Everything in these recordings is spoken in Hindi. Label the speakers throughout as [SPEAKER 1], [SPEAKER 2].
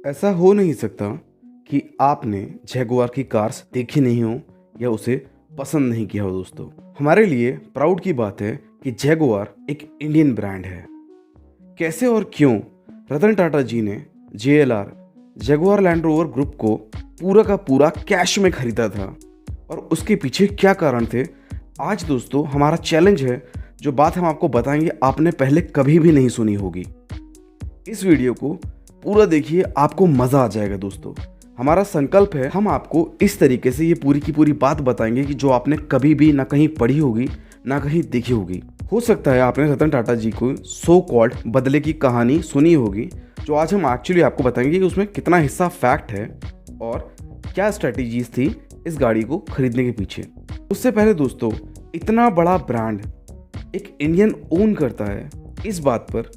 [SPEAKER 1] ऐसा हो नहीं सकता कि आपने जैगुआर की कार्स देखी नहीं हो या उसे पसंद नहीं किया हो दोस्तों। हमारे लिए प्राउड की बात है कि जैगुआर एक इंडियन ब्रांड है। कैसे और क्यों रतन टाटा जी ने JLR Jaguar land rover group को पूरा का पूरा कैश में खरीदा था और उसके पीछे क्या कारण थे, आज दोस्तों हमारा चैलेंज है। जो बात हम आपको बताएंगे आपने पहले कभी भी नहीं सुनी होगी। इस वीडियो को पूरा देखिए, आपको मज़ा आ जाएगा दोस्तों। हमारा संकल्प है हम आपको इस तरीके से ये पूरी की पूरी बात बताएंगे कि जो आपने कभी भी ना कहीं पढ़ी होगी ना कहीं देखी होगी। हो सकता है आपने रतन टाटा जी को सो कॉल्ड बदले की कहानी सुनी होगी, जो आज हम एक्चुअली आपको बताएंगे कि उसमें कितना हिस्सा फैक्ट है और क्या स्ट्रेटजीज थी इस गाड़ी को खरीदने के पीछे। उससे पहले दोस्तों, इतना बड़ा ब्रांड एक इंडियन ओन करता है, इस बात पर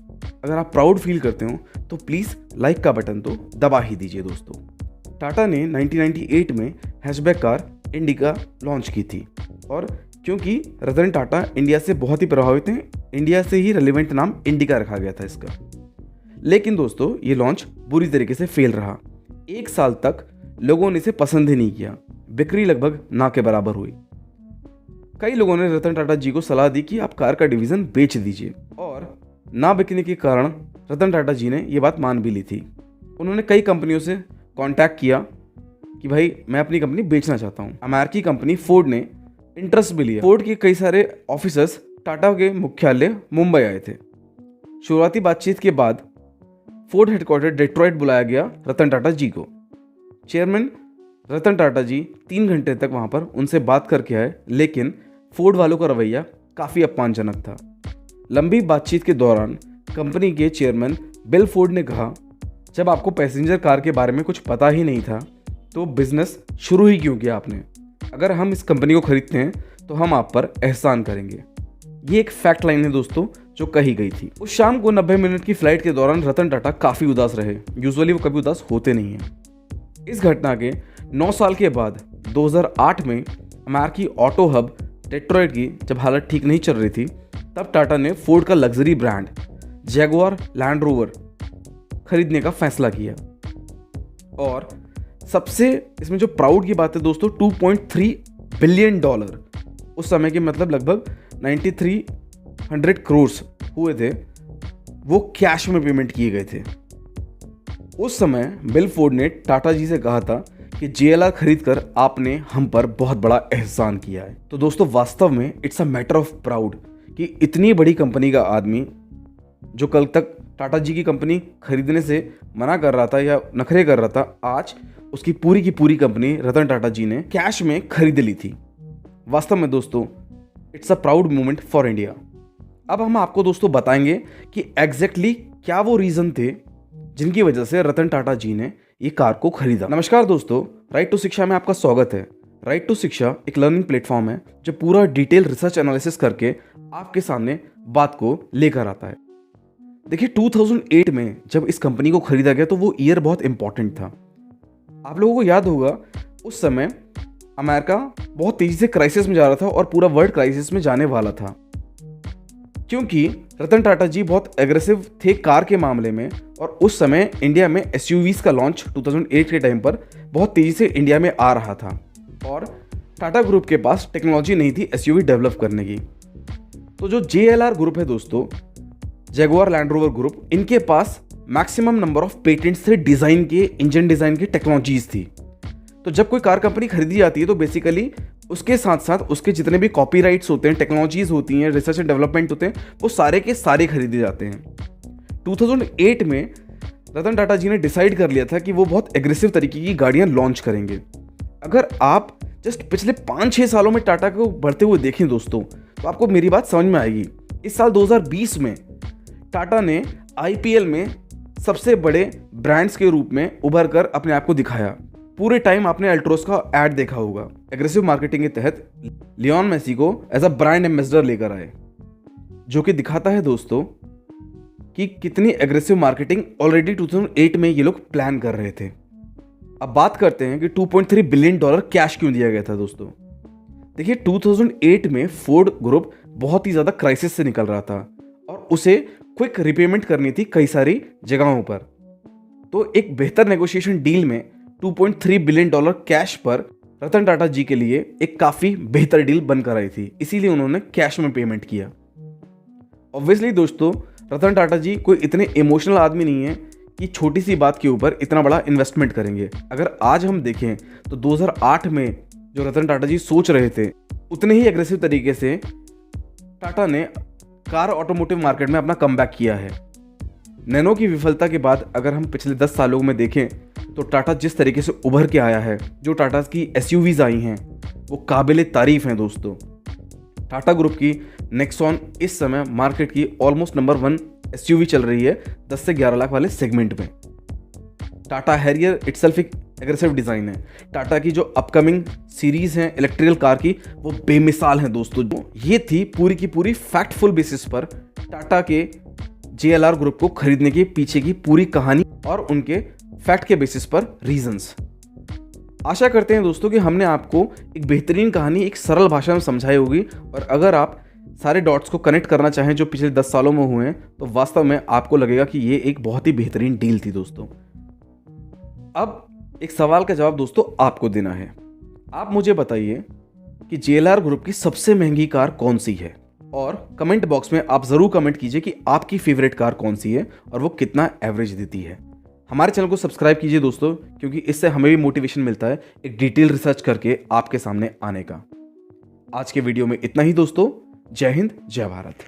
[SPEAKER 1] अगर आप प्राउड फील करते हो तो प्लीज़ लाइक का बटन तो दबा ही दीजिए दोस्तों। टाटा ने 1998 में हैचबैक कार इंडिका लॉन्च की थी और क्योंकि रतन टाटा इंडिया से बहुत ही प्रभावित हैं, इंडिया से ही रेलिवेंट नाम इंडिका रखा गया था इसका। लेकिन दोस्तों ये लॉन्च बुरी तरीके से फेल रहा। 1 साल तक लोगों ने इसे पसंद ही नहीं किया, बिक्री लगभग ना के बराबर हुई। कई लोगों ने रतन टाटा जी को सलाह दी कि आप कार का डिवीज़न बेच दीजिए और ना बिकने के कारण रतन टाटा जी ने ये बात मान भी ली थी। उन्होंने कई कंपनियों से कांटेक्ट किया कि भाई मैं अपनी कंपनी बेचना चाहता हूँ। अमेरिकी कंपनी फोर्ड ने इंटरेस्ट भी लिया। फोर्ड के कई सारे ऑफिसर्स टाटा के मुख्यालय मुंबई आए थे। शुरुआती बातचीत के बाद फोर्ड हेडक्वार्टर डेट्रॉइट बुलाया गया रतन टाटा जी को। चेयरमैन रतन टाटा जी 3 घंटे तक वहाँ पर उनसे बात करके आए, लेकिन फोर्ड वालों का रवैया काफ़ी अपमानजनक था। लंबी बातचीत के दौरान कंपनी के चेयरमैन बिल फोर्ड ने कहा, जब आपको पैसेंजर कार के बारे में कुछ पता ही नहीं था तो बिजनेस शुरू ही क्यों किया आपने? अगर हम इस कंपनी को खरीदते हैं तो हम आप पर एहसान करेंगे। ये एक फैक्ट लाइन है दोस्तों जो कही गई थी। उस शाम को 90 मिनट की फ्लाइट के दौरान रतन टाटा काफ़ी उदास रहे। यूजुअली वो कभी उदास होते नहीं हैं। इस घटना के 9 साल के बाद 2008 में अमेरिकी ऑटो हब डेट्रॉइट की जब हालत ठीक नहीं चल रही थी, तब टाटा ने फोर्ड का luxury brand Jaguar land rover खरीदने का फैसला किया। और सबसे इसमें जो प्राउड की बात है दोस्तों, $2.3 बिलियन उस समय के मतलब लगभग 9300 करोड़ हुए थे, वो कैश में पेमेंट किए गए थे। उस समय बिल फोर्ड ने टाटा जी से कहा था कि JLR खरीद कर आपने हम पर बहुत बड़ा एहसान किया है। तो दोस्तों वास्तव में it's a matter of proud कि इतनी बड़ी कंपनी का आदमी जो कल तक टाटा जी की कंपनी खरीदने से मना कर रहा था या नखरे कर रहा था, आज उसकी पूरी की पूरी कंपनी रतन टाटा जी ने कैश में खरीद ली थी। वास्तव में दोस्तों it's a proud moment for India. अब हम आपको दोस्तों बताएंगे कि एग्जैक्टली क्या वो रीज़न थे जिनकी वजह से रतन टाटा जी ने ये कार को खरीदा। नमस्कार दोस्तों, राइट टू शिक्षा में आपका स्वागत है। राइट टू शिक्षा एक लर्निंग प्लेटफॉर्म है जो पूरा डिटेल रिसर्च एनालिसिस करके आपके सामने बात को लेकर आता है। देखिए 2008 में जब इस कंपनी को खरीदा गया तो वो ईयर बहुत इंपॉर्टेंट था। आप लोगों को याद होगा उस समय अमेरिका बहुत तेजी से क्राइसिस में जा रहा था और पूरा वर्ल्ड क्राइसिस में जाने वाला था, क्योंकि रतन टाटा जी बहुत एग्रेसिव थे कार के मामले में। और उस समय इंडिया में SUVs का लॉन्च 2008 के टाइम पर बहुत तेजी से इंडिया में आ रहा था और टाटा ग्रुप के पास टेक्नोलॉजी नहीं थी SUV डेवलप करने की। तो जो JLR ग्रुप है दोस्तों, जैगुआर लैंड रोवर ग्रुप, इनके पास मैक्सिमम नंबर ऑफ पेटेंट्स थे डिज़ाइन के, इंजन डिज़ाइन की टेक्नोलॉजीज थी। तो जब कोई कार कंपनी खरीदी जाती है तो बेसिकली उसके साथ साथ उसके जितने भी कॉपीराइट्स होते हैं, टेक्नोलॉजीज होती हैं, रिसर्च एंड डेवलपमेंट होते हैं, वो सारे के सारे खरीदे जाते हैं। 2008 में रतन टाटा जी ने डिसाइड कर लिया था कि वो बहुत एग्रेसिव तरीके की गाड़ियाँ लॉन्च करेंगे। अगर आप जस्ट पिछले 5-6 सालों में टाटा को बढ़ते हुए देखें दोस्तों, तो आपको मेरी बात समझ में आएगी। इस साल 2020 में टाटा ने IPL में सबसे बड़े ब्रांड्स के रूप में उभर कर अपने आप को दिखाया। पूरे टाइम आपने अल्ट्रोस का ऐड देखा होगा। एग्रेसिव मार्केटिंग के तहत लियोन मेसी को एज अ ब्रांड एम्बेसडर लेकर आए, जो कि दिखाता है दोस्तों कि कितनी एग्रेसिव मार्केटिंग ऑलरेडी 2008 में ये लोग प्लान कर रहे थे। अब बात करते हैं कि $2.3 बिलियन कैश क्यों दिया गया था दोस्तों। देखिए 2008 में फोर्ड ग्रुप बहुत ही ज़्यादा क्राइसिस से निकल रहा था और उसे क्विक रिपेमेंट करनी थी कई सारी जगहों पर। तो एक बेहतर नेगोशिएशन डील में $2.3 बिलियन कैश पर रतन टाटा जी के लिए एक काफी बेहतर डील बनकर आई थी, इसीलिए उन्होंने कैश में पेमेंट किया। ऑब्वियसली दोस्तों, रतन टाटा जी कोई इतने इमोशनल आदमी नहीं है कि छोटी सी बात के ऊपर इतना बड़ा इन्वेस्टमेंट करेंगे। अगर आज हम देखें तो 2008 में जो रतन टाटा जी सोच रहे थे, उतने ही एग्रेसिव तरीके से टाटा ने कार ऑटोमोटिव मार्केट में अपना कमबैक किया है। नैनो की विफलता के बाद अगर हम पिछले 10 सालों में देखें तो टाटा जिस तरीके से उभर के आया है, जो टाटा की एसयूवीज आई हैं वो काबिल तारीफ हैं दोस्तों। टाटा ग्रुप की नेक्सॉन इस समय मार्केट की ऑलमोस्ट नंबर 1 एसयूवी चल रही है 10 से 11 लाख वाले सेगमेंट में। टाटा हैरियर इटसेल्फ एक एग्रेसिव डिज़ाइन है। टाटा की जो अपकमिंग सीरीज हैं इलेक्ट्रिकल कार की, वो बेमिसाल हैं दोस्तों। ये थी पूरी की पूरी फैक्टफुल बेसिस पर टाटा के JLR ग्रुप को खरीदने के पीछे की पूरी कहानी और उनके फैक्ट के बेसिस पर रीजंस। आशा करते हैं दोस्तों कि हमने आपको एक बेहतरीन कहानी एक सरल भाषा में समझाई होगी, और अगर आप सारे डॉट्स को कनेक्ट करना चाहें जो पिछले 10 सालों में हुए हैं, तो वास्तव में आपको लगेगा कि ये एक बहुत ही बेहतरीन डील थी दोस्तों। अब एक सवाल का जवाब दोस्तों आपको देना है। आप मुझे बताइए कि JLR ग्रुप की सबसे महंगी कार कौन सी है, और कमेंट बॉक्स में आप ज़रूर कमेंट कीजिए कि आपकी फेवरेट कार कौन सी है और वो कितना एवरेज देती है। हमारे चैनल को सब्सक्राइब कीजिए दोस्तों, क्योंकि इससे हमें भी मोटिवेशन मिलता है एक डिटेल रिसर्च करके आपके सामने आने का। आज के वीडियो में इतना ही दोस्तों। जय हिंद, जय भारत।